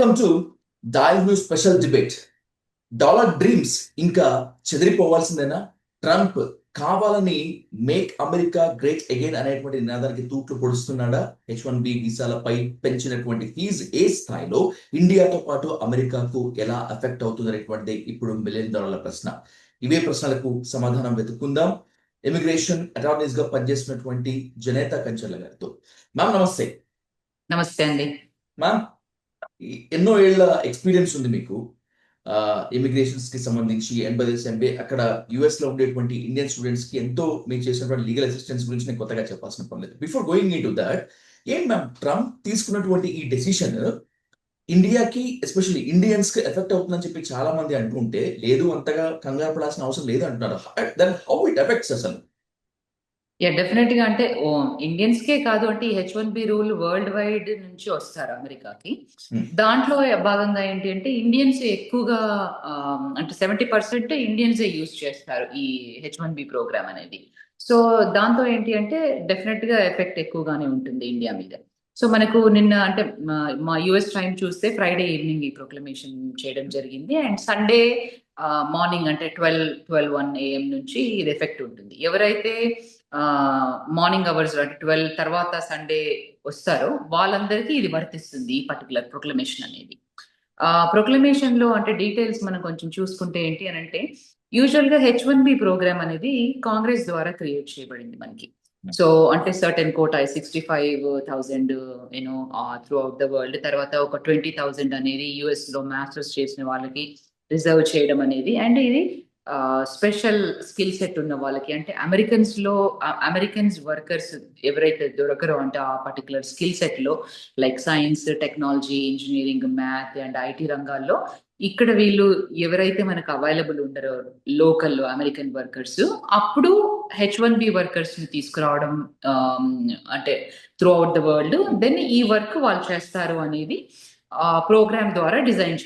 Welcome to dal news special debate. Dollar dreams ఇంకా చెదిరిపోవాల్సిందేనా? Trump కావాలని make America great again అనేటువంటి నినాదానికి తూట్లు పొడుస్తున్నాడా? H1B వీసాలపై పెంచినటువంటి ఫీజు ఏ స్థాయిలో ఇండియాతో పాటు అమెరికాకు ఎలా ఎఫెక్ట్ అవుతుంది అనేటువంటిది ఇప్పుడు $1 మిలియన్ ప్రశ్న. ఇవే ప్రశ్నలకు సమాధానం వెతుక్కుందాం ఇమిగ్రేషన్ అటార్నీస్ గా పనిచేస్తున్నటువంటి జనేత కంచర్ల గారితో. మ్యామ్ నమస్తే. నమస్తే అండి. మ్యామ్, ఎన్నో ఏళ్ల ఎక్స్పీరియన్స్ ఉంది మీకు ఇమిగ్రేషన్స్ కి సంబంధించి. MBA అక్కడ యుఎస్ లో ఉండేటువంటి ఇండియన్ స్టూడెంట్స్ కి ఎంతో మీరు చేసినటువంటి లీగల్ అసిస్టెన్స్ గురించి నేను కొత్తగా చెప్పాల్సిన పని లేదు. Before going in to that, ఏం మ్యామ్ ట్రంప్ తీసుకున్నటువంటి ఈ డెసిషన్ ఇండియాకి ఎస్పెషల్లీ ఇండియన్స్ కి ఎఫెక్ట్ అవుతుందని చెప్పి చాలా మంది అంటుంటే, లేదు అంతగా కంగారు పడాల్సిన అవసరం లేదు అంటున్నారు. దెన్ హౌ ఇట్ ఎఫెక్ట్స్ అసలు? డెఫినెట్ గా అంటే ఇండియన్స్ కే కాదు, అంటే ఈ H1B రూల్ వరల్డ్ వైడ్ నుంచి వస్తారు అమెరికాకి. దాంట్లో భాగంగా ఏంటి అంటే ఇండియన్స్ ఎక్కువగా అంటే 70% ఇండియన్స్ యూజ్ చేస్తారు ఈ H1B ప్రోగ్రామ్ అనేది. సో దాంతో ఏంటి అంటే డెఫినెట్ గా ఎఫెక్ట్ ఎక్కువగానే ఉంటుంది ఇండియా మీద. సో మనకు నిన్న అంటే మా యుఎస్ టైం చూస్తే ఫ్రైడే ఈవినింగ్ ఈ ప్రొక్లమేషన్ చేయడం జరిగింది. అండ్ సండే మార్నింగ్ అంటే 12-1 AM నుంచి ఇది ఎఫెక్ట్ ఉంటుంది. ఎవరైతే మార్నింగ్ అవర్స్ అంటే 12 తర్వాత సండే వస్తారో వాళ్ళందరికీ ఇది వర్తిస్తుంది ఈ పర్టికులర్ ప్రొక్లమేషన్ అనేది. ప్రొక్లమేషన్ లో అంటే డీటెయిల్స్ మనం కొంచెం చూసుకుంటే ఏంటి అని అంటే, యూజువల్ గా H1B ప్రోగ్రామ్ అనేది కాంగ్రెస్ ద్వారా క్రియేట్ చేయబడింది మనకి. సో అంటే certain quota 65,000 you know throughout the world, తర్వాత ఒక 20,000 అనేది యుఎస్ లో మాస్టర్స్ చేసిన వాళ్ళకి రిజర్వ్ చేయడం అనేది. అండ్ ఇది స్పెషల్ స్కిల్ సెట్ ఉన్న వాళ్ళకి, అంటే అమెరికన్స్ వర్కర్స్ ఎవరైతే దొరకరో అంటే ఆ పర్టికులర్ స్కిల్ సెట్ లో, like science, technology, engineering, math and IT రంగాల్లో ఇక్కడ వీళ్ళు ఎవరైతే మనకు అవైలబుల్ ఉండరో లోకల్ అమెరికన్ వర్కర్స్, అప్పుడు H1B వర్కర్స్ ని తీసుకురావడం అంటే throughout the world, then ఈ వర్క్ వాళ్ళు చేస్తారు అనేది ప్రోగ్రామ్ ద్వారా డిజైన్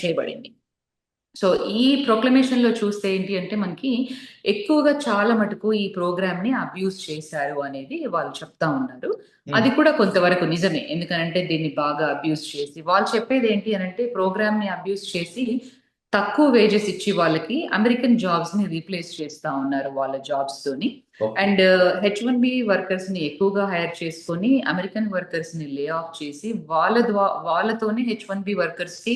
చేయబడింది. సో ఈ ప్రొక్లమేషన్ లో చూస్తే ఏంటి అంటే మనకి ఎక్కువగా చాలా మటుకు ఈ ప్రోగ్రామ్ ని అబ్యూస్ చేశారు అనేది వాళ్ళు చెప్తా ఉన్నారు. అది కూడా కొంతవరకు నిజమే, ఎందుకంటే దీన్ని బాగా అబ్యూస్ చేసి వాళ్ళు చెప్పేది ఏంటి అని అంటే, ప్రోగ్రామ్ ని అబ్యూస్ చేసి తక్కువ వేజెస్ ఇచ్చి వాళ్ళకి అమెరికన్ జాబ్స్ ని రీప్లేస్ చేస్తా ఉన్నారు వాళ్ళ జాబ్స్ తోని. అండ్ H1B వర్కర్స్ ని ఎక్కువగా హైర్ చేసుకొని అమెరికన్ వర్కర్స్ ని లే ఆఫ్ చేసి వాళ్ళతోనే H1B వర్కర్స్ కి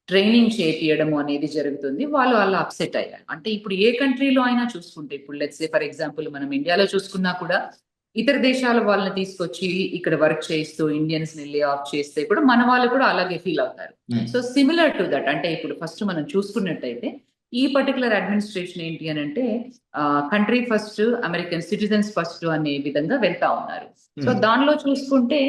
ట్రైనింగ్ చేయించడం అనేది జరుగుతుంది. వాళ్ళు అలా అప్సెట్ అయ్యారు. అంటే ఇప్పుడు ఏ కంట్రీలో అయినా చూసుకుంటే, ఇప్పుడు లెట్స్ సే ఫర్ ఎగ్జాంపుల్ మనం ఇండియాలో చూసుకున్నా కూడా ఇతర దేశాల వాళ్ళని తీసుకొచ్చి ఇక్కడ వర్క్ చేస్తూ ఇండియన్స్ ని లే ఆఫ్ చేస్తే కూడా మన వాళ్ళు కూడా అలాగే ఫీల్ అవుతారు. సో సిమిలర్ టు దట్, అంటే ఇప్పుడు ఫస్ట్ మనం చూసుకున్నట్టయితే ఈ పర్టికులర్ అడ్మినిస్ట్రేషన్ ఏంటి అని అంటే country first, American citizens first అనే విధంగా వెళ్తా ఉన్నారు. సో దానిలో చూసుకుంటే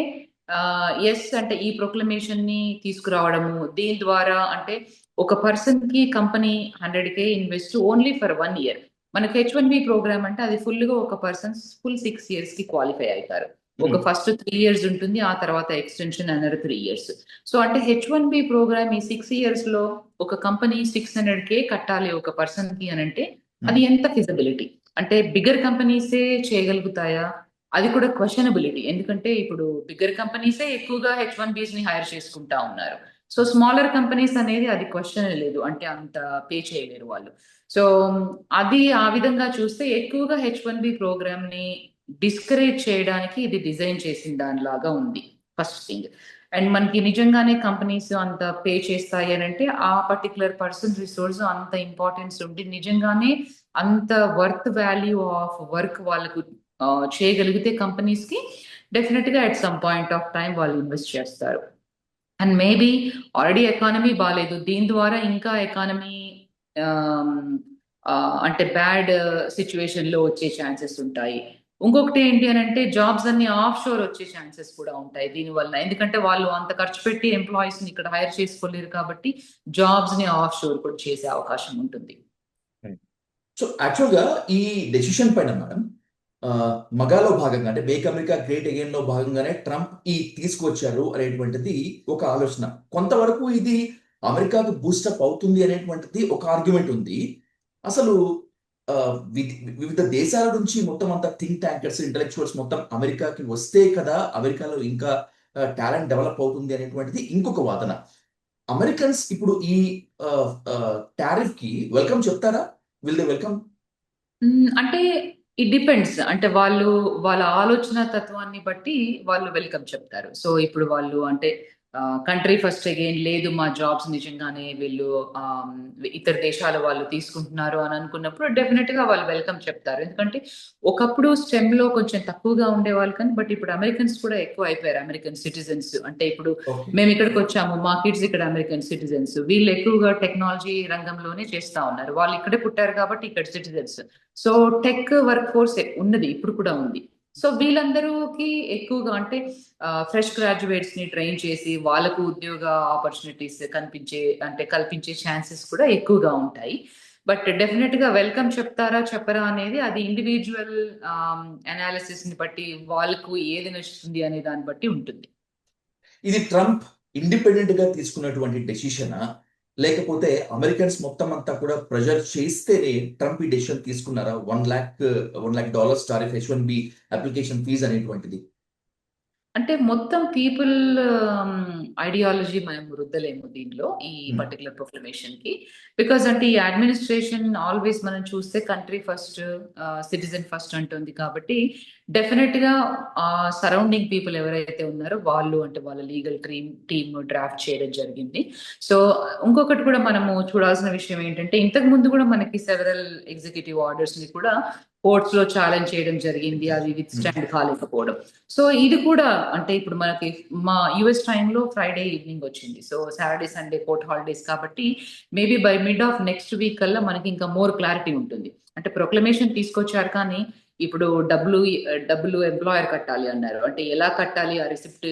ఎస్ అంటే ఈ ప్రొక్లమేషన్ ని తీసుకురావడము, దీని ద్వారా అంటే ఒక పర్సన్ కి company 100K invest only for 1 year. మనకి H1B ప్రోగ్రామ్ అంటే అది ఫుల్ గా ఒక పర్సన్ ఫుల్ 6 years కి క్వాలిఫై అవుతారు. ఒక ఫస్ట్ 3 years ఉంటుంది, ఆ తర్వాత ఎక్స్టెన్షన్ అనదర్ 3 years. సో అంటే H1B ప్రోగ్రామ్ ఈ 6 years లో ఒక కంపెనీ 600K కట్టాలి ఒక పర్సన్ కి అని అంటే అది ఎంత ఫిజిబిలిటీ? అంటే బిగ్గర్ కంపెనీసే చేయగలుగుతాయా? అది కూడా క్వశ్చనబిలిటీ, ఎందుకంటే ఇప్పుడు బిగ్గర్ కంపెనీసే ఎక్కువగా H1Bs ని హైర్ చేసుకుంటా ఉన్నారు. సో స్మాలర్ కంపెనీస్ అనేది అది క్వశ్చన్ లేదు, అంటే అంత పే చేయలేరు వాళ్ళు. సో అది ఆ విధంగా చూస్తే ఎక్కువగా H1B ప్రోగ్రామ్ ని డిస్కరేజ్ చేయడానికి ఇది డిజైన్ చేసిన దానిలాగా ఉంది ఫస్ట్ థింగ్. అండ్ మనకి నిజంగానే కంపెనీస్ అంత పే చేస్తాయి అని అంటే ఆ పర్టికులర్ పర్సన్ రిసోర్స్ అంత ఇంపార్టెన్స్ ఉండి నిజంగానే అంత వర్త్ వాల్యూ ఆఫ్ వర్క్ వాళ్ళకు చేయగలిగితే కంపెనీస్ కి డెఫినెట్ గా at some point of time వాళ్ళు ఇన్వెస్ట్ చేస్తారు. అండ్ మేబీ ఆల్రెడీ ఎకానమీ బాగాలేదు, దీని ద్వారా ఇంకా ఎకానమీ అంటే బ్యాడ్ సిచ్యువేషన్ లో వచ్చే ఛాన్సెస్ ఉంటాయి. ఇంకొకటి ఏంటి అని అంటే జాబ్స్ అన్ని ఆఫ్ షోర్ వచ్చే ఛాన్సెస్ కూడా ఉంటాయి దీనివల్ల, ఎందుకంటే వాళ్ళు అంత ఖర్చు పెట్టి ఎంప్లాయీస్ ని ఇక్కడ హైర్ చేసుకోలేరు కాబట్టి జాబ్స్ ని ఆఫ్ షోర్ కూడా చేసే అవకాశం ఉంటుంది. సో యాక్చువల్గా ఈ డెసిషన్ పైన మేడం మగాలో భాగంగా అంటే మేక్ అమెరికా గ్రేట్ అగైన్ లో భాగంగానే ట్రంప్ ఈ తీసుకొచ్చారు అనేటువంటిది ఒక ఆలోచన. కొంతవరకు ఇది అమెరికాకు బూస్టప్ అవుతుంది అనేటువంటిది ఒక ఆర్గ్యుమెంట్ ఉంది. అసలు వివిధ దేశాల నుంచి మొత్తం అంతా థింక్ ట్యాంకర్స్, ఇంటలెక్చువల్స్ మొత్తం అమెరికాకి వస్తే కదా అమెరికాలో ఇంకా టాలెంట్ డెవలప్ అవుతుంది అనేటువంటిది ఇంకొక వాదన. అమెరికన్స్ ఇప్పుడు ఈ టారిఫ్ కి వెల్కమ్ చెప్తారా? Will they welcome? అంటే ఇట్ డిపెండ్స్. అంటే వాళ్ళ ఆలోచన తత్వాన్ని బట్టి వాళ్ళు వెల్కమ్ చెప్తారు. సో, ఇప్పుడు వాళ్ళు అంటే కంట్రీ ఫస్ట్ అగైన్ లేదు మా జాబ్స్ నిజంగానే వీళ్ళు ఆహ్, ఇతర దేశాల వాళ్ళు తీసుకుంటున్నారు అని అనుకున్నప్పుడు డెఫినిట్‌గా వాళ్ళు వెల్కమ్ చెప్తారు. ఎందుకంటే ఒకప్పుడు స్టెమ్‌లో కొంచెం తక్కువగా ఉండేవాళ్ళు కానీ బట్ ఇప్పుడు అమెరికన్స్ కూడా ఎక్కువ అయిపోయారు. American citizens. అంటే ఇప్పుడు ఓకే. మేమిక్కడికొచ్చాము. మా కిడ్స్ ఇక్కడ అమెరికన్ సిటిజన్స్. వీళ్ళు ఎక్కువగా టెక్నాలజీ రంగంలోనే చేస్తా ఉన్నారు. వాళ్ళు ఇక్కడే పుట్టారు కాబట్టి ఇక్కడ citizens. So, tech work force ఉన్నది. ఇప్పుడు కూడా ఉంది. సో, వీళ్ళందరూకి ఎక్కువగా అంటే ఫ్రెష్ గ్రాడ్యుయేట్స్‌ని ట్రైన్ చేసి వాళ్ళకు ఉద్యోగ ఆపర్చునిటీస్ కల్పించే ఛాన్సెస్ కూడా ఎక్కువగా ఉంటాయి. బట్ డెఫినిట్‌గా వెల్కమ్ చెప్తారా? చెప్పరా? అనేది అది ఇండివిడ్యువల్ అనాలిసిస్‌ని బట్టి వాళ్ళకు ఏది నచ్చుతుంది అనే దాన్ని బట్టి ఉంటుంది. ఇది ట్రంప్ ఇండిపెండెంట్ గా తీసుకున్నటువంటి డెసిషనా? లేకపోతే అమెరికన్స్ మొత్తం అంతా కూడా ప్రెషర్ చేస్తేనే ట్రంప్ ఈ డెసిషన్ తీసుకున్నారా? $1 lakh tariff H1B application fees అనేటువంటిది. అంటే మొత్తం పీపుల్ ఐడియాలజీ మనం రుద్దలేము దీనిలో ఈ Hmm. పర్టికులర్ ప్రొక్లమేషన్‌కి. బికాజ్ అంటే ఈ అడ్మినిస్ట్రేషన్ ఆల్వేస్ మనం చూస్తే కంట్రీ ఫస్ట్, సిటిజన్ ఫస్ట్ అంటుంది కాబట్టి డెఫినిట్‌గా సరౌండింగ్ పీపుల్ ఎవరైతే ఉన్నారో వాళ్ళు అంటే వాళ్ళ లీగల్ టీమ్ డ్రాఫ్ట్ చేయడం జరిగింది. సో, ఇంకొకటి కూడా మనము చూడాల్సిన విషయం ఏంటంటే ఇంతకు ముందు కూడా మనకి సెవెరల్ ఎగ్జిక్యూటివ్ ఆర్డర్స్‌ని కూడా కోర్ట్స్‌లో ఛాలెంజ్ చేయడం జరిగింది. అది విత్ Hmm. స్టాండ్ కాలేకపోవడం. సో, ఇది కూడా అంటే ఇప్పుడు మనకి మా యూఎస్ టైమ్‌లో ఫ్రైడే ఈవినింగ్ వచ్చింది. So, Saturday, Sunday court holidays కాబట్టి maybe by mid of next week కల్లా మనకి ఇంకా మోర్ క్లారిటీ ఉంటుంది. అంటే ప్రొక్లమేషన్ తీసుకొచ్చారు కానీ ఇప్పుడు డబ్బులు ఎంప్లాయర్ కట్టాలి అన్నారు. అంటే ఎలా కట్టాలి? ఆ రిసిప్ట్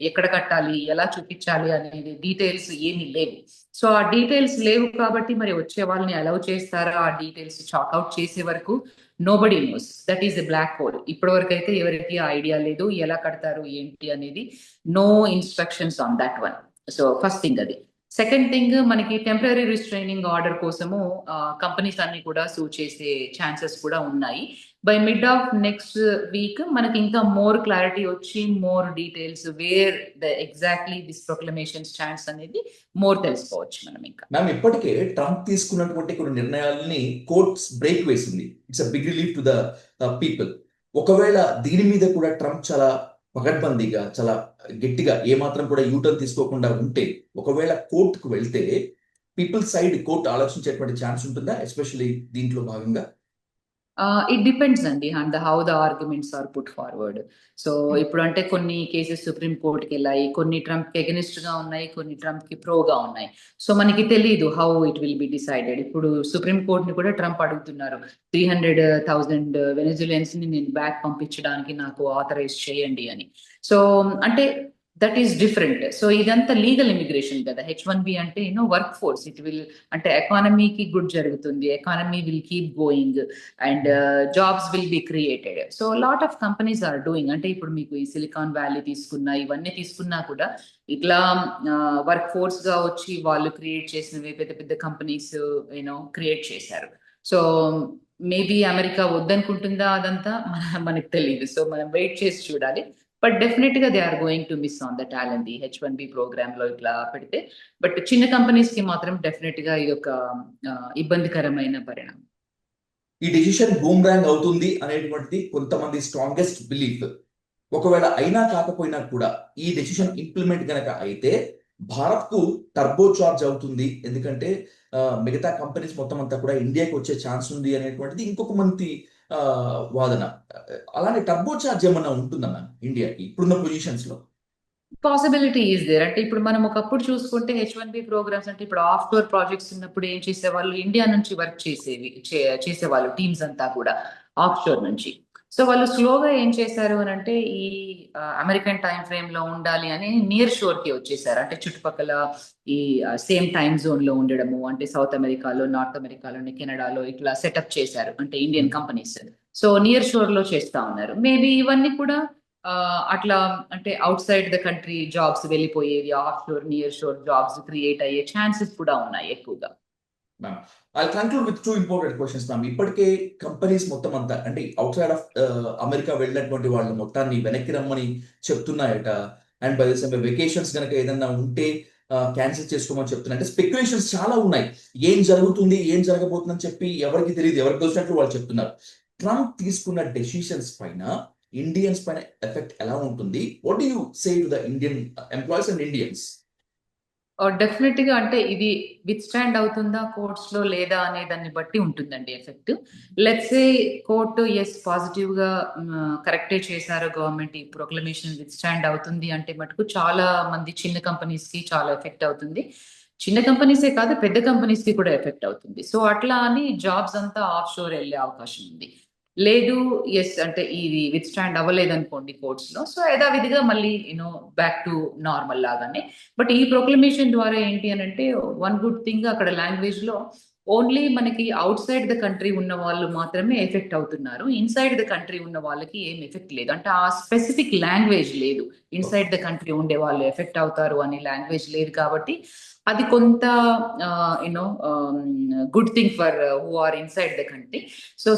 ఎక్కడ కట్టాలి? ఎలా చూపించాలి? అనేది డీటెయిల్స్ ఏమీ లేవు. సో, ఆ డీటెయిల్స్ లేవు కాబట్టి మరి వచ్చే వాళ్ళని అలౌ చేస్తారా? ఆ డీటెయిల్స్ చార్ట్ ఔట్ చేసే వరకు nobody knows. That is a black hole. ఇప్పటివరకైతే ఎవరికీ ఐడియా లేదు. ఎలా కడతారు? ఏంటి అనేది no instructions on that one. So, first thing అది. సెకండ్ థింగ్ మనకి టెంపరరీ రిస్ట్రైనింగ్ ఆర్డర్ కోసము కంపెనీస్ అన్ని కూడా సూ చేసే ఛాన్సెస్ కూడా ఉన్నాయి. By mid of next week మనకి ఇంకా మోర్ క్లారిటీ వచ్చి more details where exactly this proclamation stands అనేది మోర్ తెలుసుకోవచ్చు మనం ఇంకా. మ్యామ్, ఇప్పటికే ట్రంప్ తీసుకున్నటువంటి కొన్ని నిర్ణయాలని కోర్ట్స్ బ్రేక్ వేసింది. It's a big relief to the people. ఒకవేళ దీని మీద కూడా ట్రంప్ చాలా పకడ్బందీగా, చాలా గట్టిగా ఏమాత్రం కూడా యూటర్న్ తీసుకోకుండా ఉంటే, ఒకవేళ కోర్టుకు వెళ్తే పీపుల్ సైడ్ కోర్టు ఆలోచించేటువంటి ఛాన్స్ ఉంటుందా? ఎస్పెషల్లీ దీంట్లో భాగంగా. ఇట్ డిపెండ్స్ అండి. How the arguments are put forward. So, ఇప్పుడంటే కొన్ని కేసెస్ సుప్రీం కోర్ట్‌కెళ్ళాయి. కొన్ని ట్రంప్‌కి ఎగనెస్ట్‌గా ఉన్నాయి. కొన్ని ట్రంప్‌కి ప్రోగా ఉన్నాయి. సో, మనకి తెలీదు how it will be decided. ఇప్పుడు సుప్రీం కోర్ట్‌ని కూడా ట్రంప్ అడుగుతున్నారు. 300,000 వెనెజులెన్స్‌ని నేను బ్యాక్ పంపించడానికి నాకు ఆథరైజ్ చేయండి అని. సో, అంటే దట్ ఈస్ డిఫరెంట్. సో, ఇదంతా లీగల్ ఇమిగ్రేషన్ కదా! H1B అంటే వర్క్ ఫోర్స్. ఇట్ విల్ అంటే ఎకానమీకి గుడ్ జరుగుతుంది. Economy will keep going. And jobs will be created. So, lot of companies are doing. అంటే ఇప్పుడు మీకు ఈ సిలికాన్ వ్యాలీ తీసుకున్నా, ఇవన్నీ తీసుకున్నా కూడా ఇట్లా వర్క్ ఫోర్స్ గా వచ్చి వాళ్ళు క్రియేట్ చేసినవి పెద్ద పెద్ద కంపెనీస్ క్రియేట్ చేశారు. సో, మేబీ అమెరికా వద్దనుకుంటుందా అదంతా మనకు తెలియదు. సో, మనం వెయిట్ చేసి చూడాలి. బట్ డెఫినెట్ గా they are going to miss on the talent ఈ H1B ప్రోగ్రామ్ లో ఇట్లా పెడితే. బట్ చిన్న కంపెనీస్ కి మాత్రం డెఫినెట్ గా ఇది ఒక ఇబ్బందికరమైన పరిణామం. ఈ డెసిషన్ బూమ్రాంగ్ అవుతుంది అనేటువంటిది కొంతమంది స్ట్రాంగెస్ట్ బిలీఫ్. ఒకవేళ అయినా కాకపోయినా కూడా ఈ డెసిషన్ ఇంప్లిమెంట్ గనక అయితే భారత్ కు టర్బో చార్జ్ అవుతుంది. ఎందుకంటే మిగతా కంపెనీస్ మొత్తం అంతా కూడా ఇండియాకి వచ్చే ఛాన్స్ ఉంది అనేటువంటిది ఇంకొక మంది వాదన. అలానే టర్బో చార్జ్ ఏమన్నా ఉంటుందా మ్యామ్ ఇండియాకి ఇప్పుడున్న పొజిషన్స్ లో? Possibility is there. అంటే ఇప్పుడు మనం ఒకప్పుడు చూసుకుంటే H1B ప్రోగ్రామ్స్ అంటే ఇప్పుడు ఆఫ్‌షోర్ ప్రాజెక్ట్స్ ఉన్నప్పుడు ఏం చేసేవాళ్ళు ఇండియా నుంచి వర్క్ చేసేవాళ్ళు టీమ్స్ అంతా కూడా ఆఫ్‌షోర్ నుంచి. సో, వాళ్ళు స్లోగా ఏం చేశారు అనంటే ఈ అమెరికన్ టైమ్ ఫ్రేమ్‌లో ఉండాలి అని నియర్ షోర్‌కి వచ్చేసారు. అంటే చుట్టుపక్కల ఈ సేమ్ టైమ్ జోన్‌లో ఉండడము. అంటే సౌత్ అమెరికాలో, నార్త్ అమెరికాలోని, కెనడాలో ఇట్లా సెటప్ చేశారు. అంటే ఇండియన్ కంపెనీస్. సో, నియర్ షోర్‌లో చేస్తా ఉన్నారు. మేబీ ఇవన్నీ కూడా అట్లా అంటే outside the country jobs వెళ్ళిపోయేవి. Offshore, nearshore jobs create అయ్యే ఛాన్సెస్ కూడా ఉన్నాయి ఎక్కువగా. Ma'am, I'll conclude with 2 important questions ma'am. ఇప్పటికే కంపెనీస్ మొత్తం అంతా అంటే అవుట్ సైడ్ ఆఫ్ అమెరికా వెళ్ళినటువంటి వాళ్ళ మొత్తాన్ని వెనక్కి రమ్మని చెప్తున్నాయట. And by the same vacations కనుక ఏదన్నా ఉంటే క్యాన్సిల్ చేసుకోమని చెప్తున్నారు. అంటే స్పెక్యులేషన్స్ చాలా ఉన్నాయి. ఏం జరుగుతుంది, ఏం జరగబోతుందని చెప్పి ఎవరికి తెలియదు, ఎవరికి వచ్చినట్లు వాళ్ళు చెప్తున్నారు. ట్రంప్ తీసుకున్న డెసిషన్స్ పైన ఇండియన్స్ పైన ఎఫెక్ట్ ఎలా ఉంటుంది? What do you say to the Indian employees and Indians? Definite గా అంటే ఇది విత్ స్టాండ్ అవుతుందా కోర్ట్స్ లో లేదా అనే దాన్ని బట్టి ఉంటుందండి effect. Let's say court is positive గా కరెక్టే చేశారు గవర్నమెంట్, ఈ ప్రొక్లమేషన్ విత్ స్టాండ్ అవుతుంది అంటే మటుకు చాలా మంది చిన్న కంపెనీస్ కి చాలా ఎఫెక్ట్ అవుతుంది. చిన్న కంపెనీసే కాదు పెద్ద కంపెనీస్ కి కూడా ఎఫెక్ట్ అవుతుంది. సో అట్లా అని జాబ్స్ అంతా ఆఫ్ షోర్ వెళ్ళే అవకాశం ఉంది. లేదు ఎస్ అంటే ఇది విత్ స్టాండ్ అవ్వలేదు అనుకోండి కోర్ట్స్ లో, సో యథావిధిగా మళ్ళీ బ్యాక్ టు నార్మల్ లాగానే. బట్ ఈ ప్రొక్లమేషన్ ద్వారా ఏంటి అని అంటే వన్ గుడ్ థింగ్ అక్కడ లాంగ్వేజ్ లో ఓన్లీ మనకి అవుట్ సైడ్ ద కంట్రీ ఉన్న వాళ్ళు మాత్రమే ఎఫెక్ట్ అవుతున్నారు. ఇన్సైడ్ ద కంట్రీ ఉన్న వాళ్ళకి ఏం ఎఫెక్ట్ లేదు. అంటే ఆ స్పెసిఫిక్ లాంగ్వేజ్ లేదు, ఇన్సైడ్ ద కంట్రీ ఉండే వాళ్ళు ఎఫెక్ట్ అవుతారు అనే లాంగ్వేజ్ లేదు. కాబట్టి అది కొంత good thing for who are inside the country. So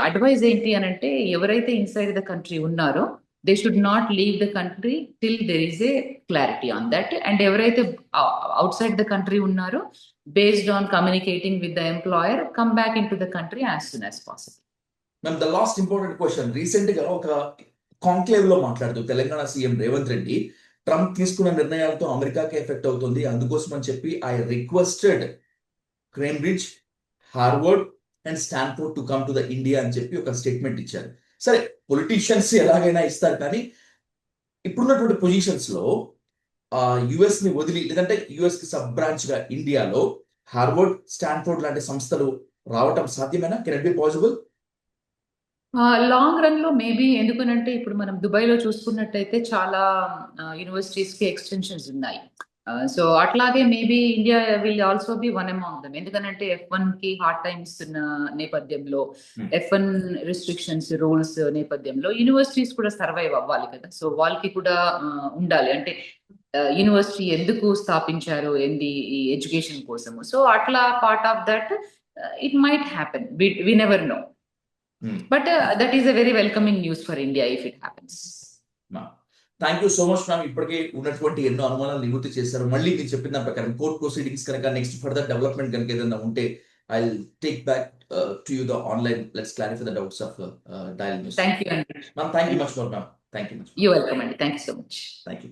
advice ఏంటి అని అంటే ఎవరైతే ఇన్సైడ్ ద కంట్రీ ఉన్నారో they should not leave the country till there is a clarity on that. And ఎవరైతే outside the country ఉన్నారో based on communicating with the employer come back into the country as soon as possible. Ma'am, the last important question. Recent గా ఒక conclave లో మాట్లాడుతూ Telangana CM Revanth Reddy Trump తీసుకున్న నిర్ణయాలతో అమెరికాకి effect అవుతుంది, అందుకోసం అని చెప్పి I requested Cambridge, Harvard and Stanford to come to the India అని చెప్పి ఒక స్టేట్మెంట్ ఇచ్చారు. సరే, పొలిటీషియన్స్ ఎలాగైనా ఇస్తారు, కానీ ఇప్పుడున్నటువంటి పొజిషన్స్ లో యుఎస్ ని వదిలి లేదంటే యుఎస్ కి సబ్ బ్రాంచ్ గా ఇండియాలో హార్వర్డ్, స్టాన్ఫోర్డ్ లాంటి సంస్థలు రావటం సాధ్యమేనా? Can it be possible? Long run లో మేబీ, ఎందుకనంటే ఇప్పుడు మనం దుబాయ్ లో చూసుకున్నట్టయితే చాలా యూనివర్సిటీస్ కి ఎక్స్టెన్షన్స్ ఉన్నాయి. సో అట్లాగే maybe India will also be one among them. ఎందుకనంటే F1 కి హార్డ్ టైమ్ ఇస్తున్న నేపథ్యంలో, F1 రిస్ట్రిక్షన్స్ రూల్స్ నేపథ్యంలో యూనివర్సిటీస్ కూడా సర్వైవ్ అవ్వాలి కదా. సో వాళ్ళకి కూడా ఉండాలి. అంటే యూనివర్సిటీ ఎందుకు స్థాపించారు ఏంది ఈ ఎడ్యుకేషన్ కోసము. సో అట్లా part of that it might happen, we never know. But that is a very welcoming news for India if it happens. Thank you so much ma'am. ఇప్పటికే ఉన్నటువంటి ఎన్నో అనుమానాలు నివృత్తి చేశారు. మళ్ళీ మీరు చెప్పిన దాని ప్రకారం కోర్ట్ ప్రొసీడింగ్స్ కనుక నెక్స్ట్ ఫర్దర్ డెవలప్మెంట్ కనుక ఏదైనా ఉంటే I will take back to you the online. Let's clarify the doubts of Dial News. Thank you అండి. Ma'am, thank you much for ma'am. Thank you much. You welcome అండి. Thank you so much. Thank you.